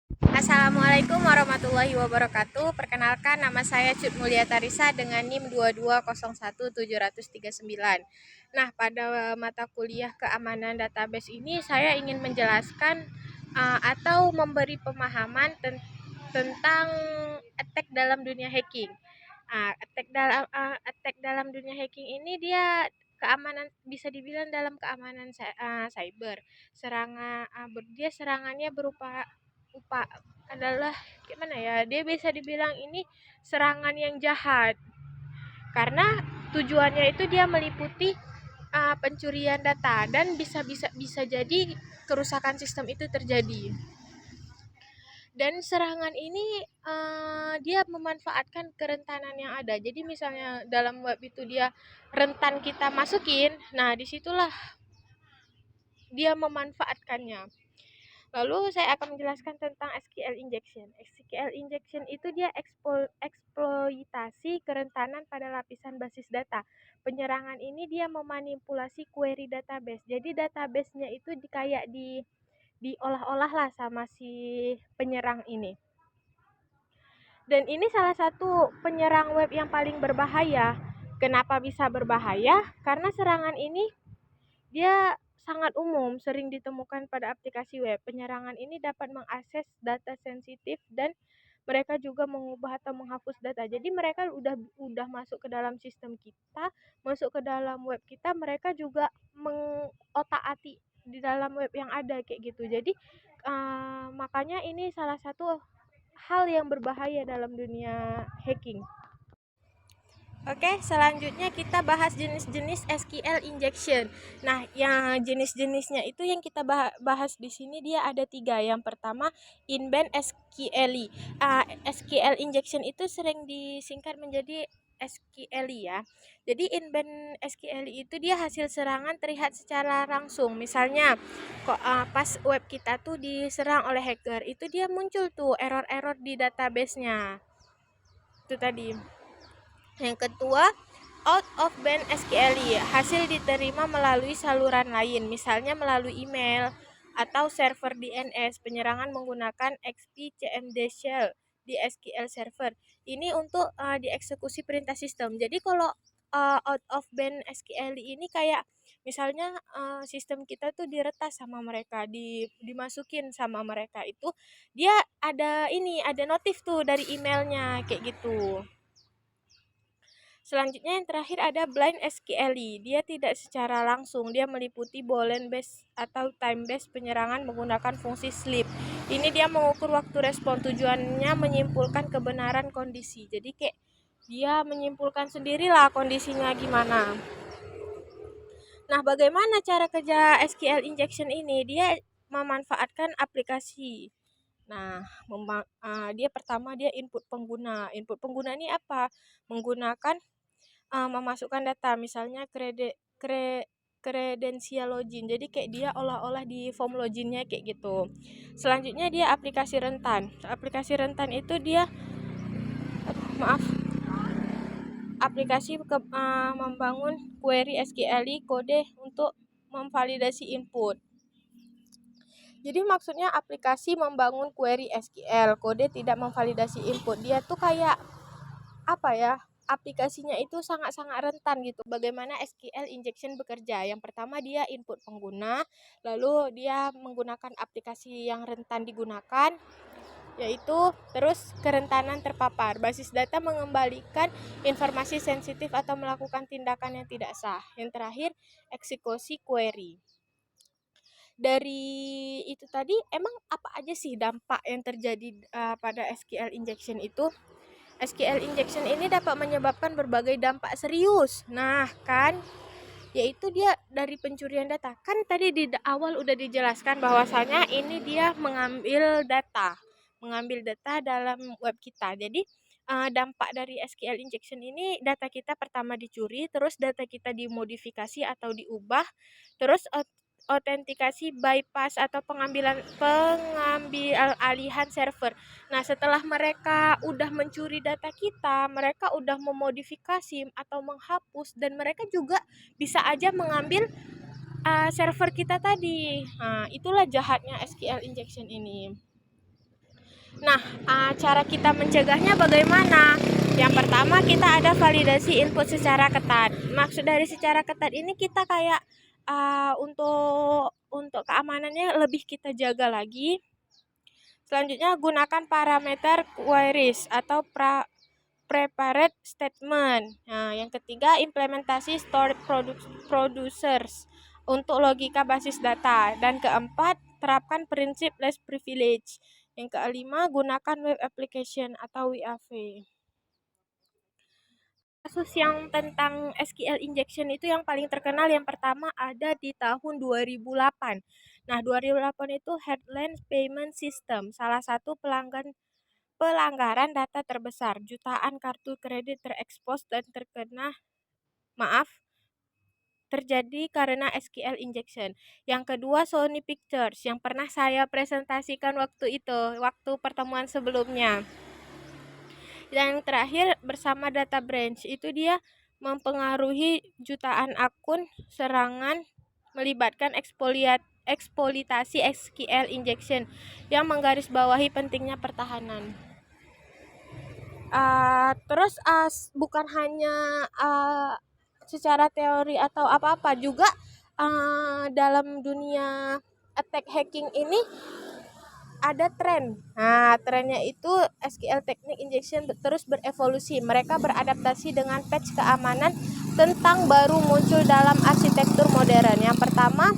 Assalamualaikum warahmatullahi wabarakatuh. Perkenalkan, nama saya Cut Mulia Tarisa dengan NIM 2201739. Nah, pada mata kuliah keamanan database ini saya ingin menjelaskan atau memberi pemahaman tentang attack dalam dunia hacking. Attack dalam dunia hacking ini dia keamanan, bisa dibilang dalam keamanan cyber. Dia serangannya berupa adalah gimana ya, dia bisa dibilang ini serangan yang jahat karena tujuannya itu dia meliputi pencurian data dan bisa jadi kerusakan sistem itu terjadi. Dan serangan ini dia memanfaatkan kerentanan yang ada. Jadi misalnya dalam web itu dia rentan kita masukin, nah disitulah dia memanfaatkannya. Lalu saya akan menjelaskan tentang SQL injection. SQL injection itu dia eksploitasi kerentanan pada lapisan basis data. Penyerangan ini dia memanipulasi query database. Jadi databasenya itu kayak diolah-olah lah sama si penyerang ini. Dan ini salah satu penyerang web yang paling berbahaya. Kenapa bisa berbahaya? Karena serangan ini dia sangat umum, sering ditemukan pada aplikasi web. Penyerangan ini dapat mengakses data sensitif dan mereka juga mengubah atau menghapus data. Jadi mereka udah masuk ke dalam sistem kita, masuk ke dalam web kita, mereka juga mengotak-atik di dalam web yang ada kayak gitu. Jadi makanya ini salah satu hal yang berbahaya dalam dunia hacking. Oke, selanjutnya kita bahas jenis-jenis SQL injection. Nah, yang jenis-jenisnya itu yang kita bahas di sini dia ada 3. Yang pertama, inbound SQL. SQL injection itu sering disingkat menjadi SQL ya. Jadi inbound SQL itu dia hasil serangan terlihat secara langsung. Misalnya, pas web kita tuh diserang oleh hacker, itu dia muncul tuh error-error di database-nya. Itu tadi. Yang kedua, out of band SQL, hasil diterima melalui saluran lain, misalnya melalui email atau server DNS. Penyerangan menggunakan XP CMD shell di SQL server. Ini untuk dieksekusi perintah sistem. Jadi kalau out of band SQL ini kayak misalnya sistem kita tuh diretas sama mereka, dimasukin sama mereka, itu dia ada notif tuh dari emailnya kayak gitu. Selanjutnya yang terakhir ada blind SQL. Dia tidak secara langsung, dia meliputi boolean based atau time based penyerangan menggunakan fungsi sleep. Ini dia mengukur waktu respon, tujuannya menyimpulkan kebenaran kondisi. Jadi kayak dia menyimpulkan sendirilah kondisinya gimana. Nah, bagaimana cara kerja SQL injection ini? Dia memanfaatkan aplikasi. Nah, dia pertama dia input pengguna. Input pengguna ini apa? Menggunakan memasukkan data, misalnya kredensial login. Jadi kayak dia olah-olah di form loginnya kayak gitu. Selanjutnya dia aplikasi rentan. Aplikasi rentan itu dia aplikasi membangun query SQL kode untuk memvalidasi input. Jadi maksudnya aplikasi membangun query SQL, kode tidak memvalidasi input. Dia tuh kayak apa ya? Aplikasinya itu sangat-sangat rentan gitu. Bagaimana SQL injection bekerja? Yang pertama dia input pengguna, lalu dia menggunakan aplikasi yang rentan digunakan, yaitu terus kerentanan terpapar. Basis data mengembalikan informasi sensitif atau melakukan tindakan yang tidak sah. Yang terakhir, eksekusi query. Dari itu tadi, emang apa aja sih dampak yang terjadi pada SQL injection itu? SQL injection ini dapat menyebabkan berbagai dampak serius. Nah, kan yaitu dia dari pencurian data. Kan tadi di awal udah dijelaskan bahwasanya ini dia mengambil data dalam web kita. Jadi dampak dari SQL injection ini, data kita pertama dicuri, terus data kita dimodifikasi atau diubah, terus autentikasi bypass atau pengambil alihan server. Nah, setelah mereka udah mencuri data kita, mereka udah memodifikasi atau menghapus, dan mereka juga bisa aja mengambil server kita tadi. Nah, itulah jahatnya SQL injection ini. Nah, cara kita mencegahnya bagaimana? Yang pertama kita ada validasi input secara ketat. Maksud dari secara ketat ini kita kayak untuk keamanannya lebih kita jaga lagi. Selanjutnya gunakan parameter queries atau prepared statement. Nah, yang ketiga implementasi stored producers untuk logika basis data. Dan keempat, terapkan prinsip less privilege. Yang kelima, gunakan web application atau WAV. Kasus yang tentang SQL injection itu yang paling terkenal yang pertama ada di tahun 2008. Nah, 2008 itu Headland Payment System, salah satu pelanggaran data terbesar. Jutaan kartu kredit terekspos dan terjadi karena SQL injection. Yang kedua Sony Pictures yang pernah saya presentasikan waktu pertemuan sebelumnya. Yang terakhir bersama Data Branch itu dia mempengaruhi jutaan akun serangan melibatkan eksploitasi SQL injection yang menggarisbawahi pentingnya pertahanan. Terus bukan hanya secara teori atau apa-apa juga dalam dunia attack hacking ini ada tren. Nah, trennya itu SQL Technique Injection terus berevolusi. Mereka beradaptasi dengan patch keamanan tentang baru muncul dalam arsitektur modern. Yang pertama,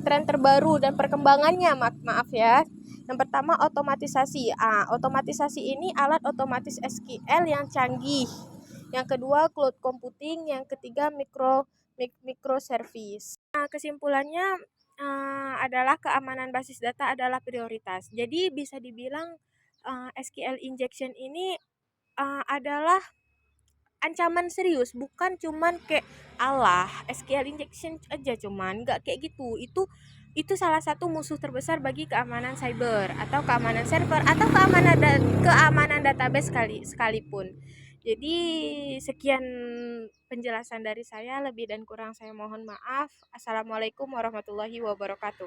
tren terbaru dan perkembangannya, maaf ya. Yang pertama otomatisasi. Otomatisasi ini alat otomatis SQL yang canggih. Yang kedua cloud computing, yang ketiga microservice. Kesimpulannya adalah keamanan basis data adalah prioritas. Jadi bisa dibilang SQL injection ini adalah ancaman serius, bukan cuman kayak Allah SQL injection aja, cuman nggak kayak gitu. Itu salah satu musuh terbesar bagi keamanan cyber atau keamanan server atau keamanan database sekalipun. Jadi sekian penjelasan dari saya, lebih dan kurang saya mohon maaf. Assalamualaikum warahmatullahi wabarakatuh.